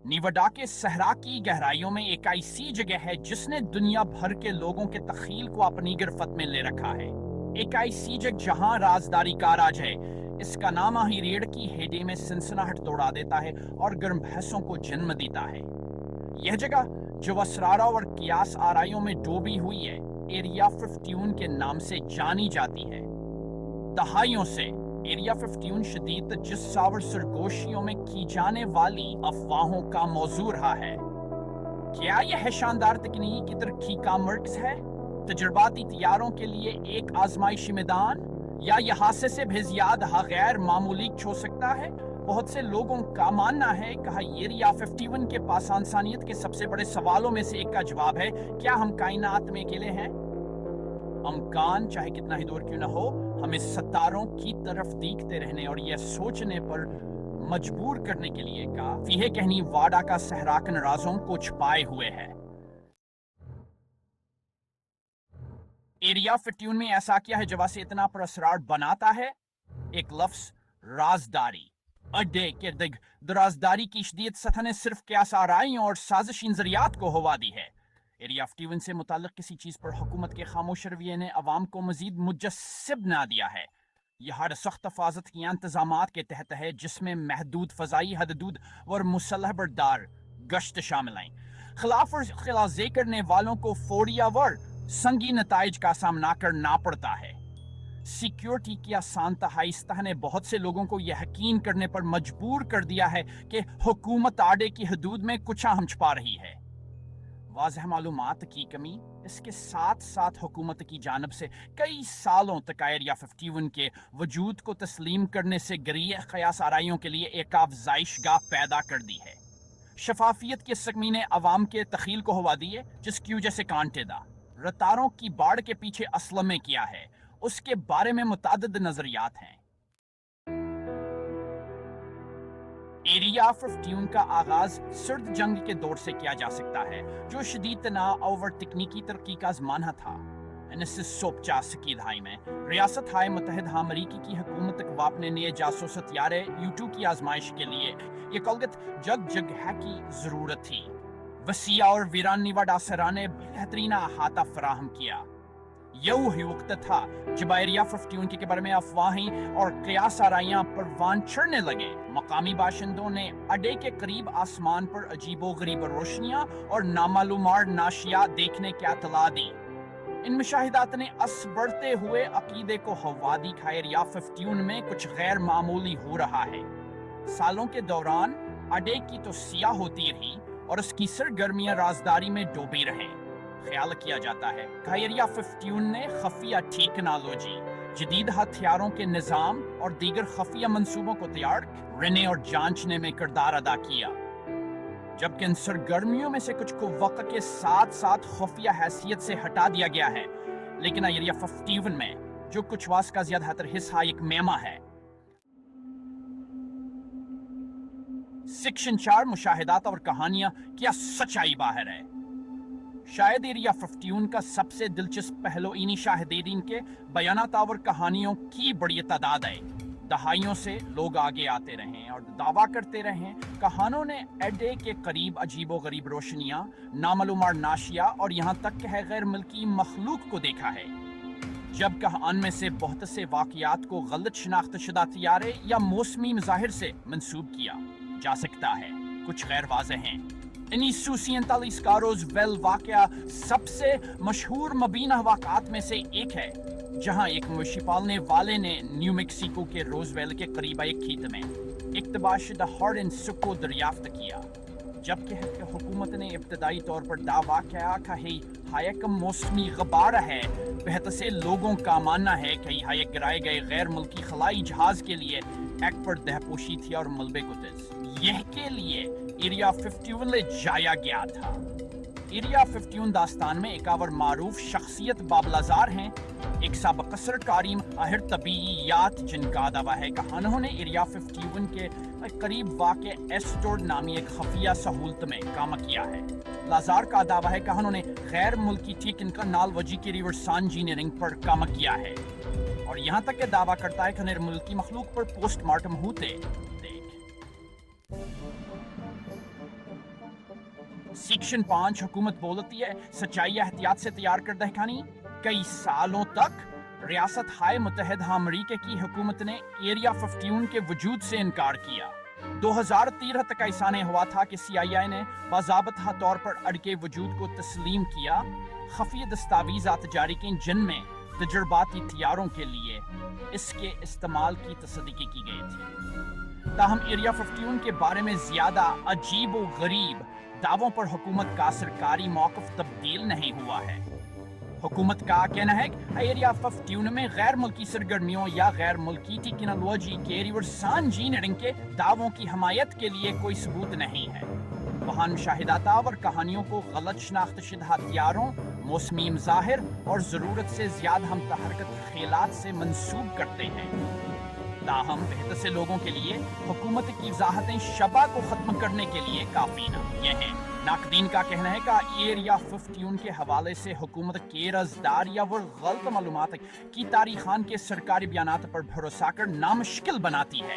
نیوڈا کے صحرا کی گہرائیوں میں ایک ایسی جگہ ہے جس نے دنیا بھر کے لوگوں کے تخیل کو اپنی گرفت میں لے رکھا ہے۔ ایک ایسی جگہ جہاں رازداری کا راج ہے۔ اس کا نام ہی ریڑھ کی ہڈی میں سنسناہٹ دوڑا دیتا ہے اور گرم بحثوں کو جنم دیتا ہے۔ یہ جگہ جو اسراروں اور قیاس آرائیوں میں ڈوبی ہوئی ہے، ایریا 51 کے نام سے جانی جاتی ہے۔ دہائیوں سے ایریا 51 شدید تجسس اور سرگوشیوں میں کی جانے والی افواہوں کا موضوع رہا ہے۔ کیا یہ شاندار تکنیکی ترقی کا مرکز ہے، تجرباتی طیاروں کے لیے ایک آزمائشی میدان، یا یہ حادثے سے بھی زیادہ غیر معمولی ہو سکتا ہے؟ بہت سے لوگوں کا ماننا ہے کہ ایریا 51 کے پاس انسانیت کے سب سے بڑے سوالوں میں سے ایک کا جواب ہے: کیا ہم کائنات میں اکیلے ہیں؟ امکان چاہے کتنا ہی دور کیوں نہ ہو، ہمیں ستاروں کی طرف دیکھتے رہنے اور یہ سوچنے پر مجبور کرنے کے لیے کافی ہے کہ نیواڈا کا صحرا کن رازوں کو چھپائے ہوئے ہے۔ ایریا 51 میں ایسا کیا ہے جو اسے اتنا پراسرار بناتا ہے؟ ایک لفظ: رازداری۔ اڈے کے رازداری کی شدید سطح نے صرف قیاس آرائیوں اور سازشی نظریات کو ہوا دی ہے۔ ایریا 51 سے متعلق کسی چیز پر حکومت کے خاموش رویے نے عوام کو مزید مجسب نہ دیا ہے۔ یہ ہر سخت حفاظت کی انتظامات کے تحت ہے، جس میں محدود فضائی حدود اور مسلح بردار گشت شامل ہیں۔ خلاف ورزی کرنے والوں کو فوری اور سنگین نتائج کا سامنا کرنا پڑتا ہے۔ سیکیورٹی کی آسان تحائستہ نے بہت سے لوگوں کو یہ یقین کرنے پر مجبور کر دیا ہے کہ حکومت آڈے کی حدود میں کچھ اہم چھپا رہی ہے۔ واضح معلومات کی کمی، اس کے ساتھ ساتھ حکومت کی جانب سے کئی سالوں تک ایریا 51 کے وجود کو تسلیم کرنے سے گریہ قیاس آرائیوں کے لیے ایک افزائش گاہ پیدا کر دی ہے۔ شفافیت کے سکمی نے عوام کے تخیل کو ہوا دی ہے، جس کی وجہ سے کانٹے دا رتاروں کی باڑ کے پیچھے اصل میں کیا ہے، اس کے بارے میں متعدد نظریات ہیں۔ ایریا 51 کا آغاز سرد جنگ کے دور سے کیا جا سکتا ہے، جو شدید تناؤ اور تکنیکی ترقی کا زمانہ تھا۔ 1950 کی دہائی میں ریاست ہائے متحدہ امریکی کی حکومت کو اپنے نئے جاسوس ہتھیارے U2 کی آزمائش کے لیے یہ کلگت جگہ کی ضرورت تھی۔ وسیع اور ویران نیواڈا صحرا نے بہترین احاطہ فراہم کیا۔ یہ وہی وقت تھا جب ایریا 51 کے بارے میں افواہیں اور قیاس آرائیاں پروان چڑھنے لگے۔ مقامی باشندوں نے اڈے کے قریب آسمان پر عجیب و غریب روشنیاں اور نامعلوم ناشیاء دیکھنے کی اطلاع دی۔ ان مشاہدات نے بڑھتے ہوئے عقیدے کو ہوا دی کہ ایریا 51 میں کچھ غیر معمولی ہو رہا ہے۔ سالوں کے دوران اڈے کی توسیع ہوتی رہی اور اس کی سرگرمیاں رازداری میں ڈوبی رہیں۔ خیال کیا جاتا ہے کہ ایریا 51 نے خفیہ ٹیکنالوجی، جدید ہتھیاروں کے نظام اور دیگر خفیہ منصوبوں کو تیار کرنے اور جانچنے میں کردار ادا کیا، جبکہ ان سرگرمیوں میں سے کچھ کو وقت کے ساتھ ساتھ خفیہ حیثیت سے ہٹا دیا گیا ہے۔ لیکن ایریا 51 میں جو کچھ واس کا زیادہ تر حصہ ایک میمہ ہے۔ سیکشن 4: مشاہدات اور کہانیاں، کیا سچائی باہر ہے؟ شاید ایریا 51 کا سب سے دلچسپ پہلو انہی شاہدین کے بیانات اور کہانیوں کی بڑی تعداد ہے۔ دہائیوں سے لوگ آگے آتے رہیں اور دعویٰ کرتے رہیں کہانوں نے اڈے کے قریب عجیب و غریب روشنیاں، نامعلوم ناشیاء اور یہاں تک کہ غیر ملکی مخلوق کو دیکھا ہے، جبکہ ان میں سے بہت سے واقعات کو غلط شناخت شدہ طیارے یا موسمی مظاہر سے منسوب کیا جا سکتا ہے۔ کچھ غیر واضح ہیں۔ 1947 کا روزویل واقعہ سب سے مشہور مبینہ واقعات میں سے ایک ہے، جہاں ایک مویشی پالنے والے نے نیو میکسیکو کے روزویل کے قریب ایک کھیت میں اقتباس شدہ ہارڈنس کو دریافت کیا، جبکہ حکومت نے ابتدائی طور پر دعویٰ کیا کہ یہ ایک موسمی غبار ہے۔ بہت سے لوگوں کا ماننا ہے کہ یہ گرائے گئے غیر ملکی خلائی جہاز کے لیے ایک پر دہپوشی تھی اور ملبے گتز یہ کے لیے ایریا 51 لے جایا گیا تھا۔ ایریا 51 داستان میں ایک اور معروف شخصیت بابلازار ہیں، ایک سابق سرکاری ماہر طبیعیات جن کا دعویٰ ہے کہ انہوں نے ایریا 51 کے قریب واقع ایسٹورڈ نامی ایک خفیہ سہولت میں کام کیا ہے۔ لازار کا دعویٰ ہے کہ انہوں نے غیر ملکی ٹیکنالوجی کی ریورس انجینئرنگ پر کام کیا ہے، اور یہاں تک کہ دعویٰ کرتا ہے کہ غیر ملکی مخلوق پر پوسٹ مارٹم ہوتے سیکشن 5 حکومت بولتی ہے سچائی احتیاط سے تیار کردہ کہانی. کئی سالوں تک ریاست ہائے متحدہ امریکہ کی حکومت نے ایریا 51 کے وجود سے انکار کیا. 2013 تک ایسا نہیں ہوا تھا کہ سی آئی اے نے باضابطہ طور پر اڑکے وجود کو تسلیم کیا. خفیہ دستاویزات جاری کی جن میں تجرباتی طیاروں کے لیے اس کے استعمال کی تصدیق کی گئی تھی. تاہم ایریا 51 کے بارے میں زیادہ عجیب و غریب دعووں پر حکومت کا سرکاری موقف تبدیل نہیں ہوا ہے. حکومت کا کہنا ہے کہ ایریا 51 میں غیر ملکی سرگرمیوں یا غیر ملکی ٹیکنالوجی کے ریورس انجینئرنگ کے دعووں کی حمایت کے لیے کوئی ثبوت نہیں ہے. وہاں مشاہدات اور کہانیوں کو غلط شناخت شدہ ہتھیاروں، موسمی مظاہر اور ضرورت سے زیادہ ہم تحرکت خیالات سے منسوب کرتے ہیں. تاہم بہتر سے لوگوں کے لیے حکومت کی وضاحتیں شبہ کو ختم کرنے کے لیے کافی نہ یہ ہیں. ناقدین کا کہنا ہے کہ ایریا 51 کے حوالے سے حکومت کے رازدار یا وہ غلط معلومات کی تاریخان کے سرکاری بیانات پر بھروسہ کر نامشکل بناتی ہے.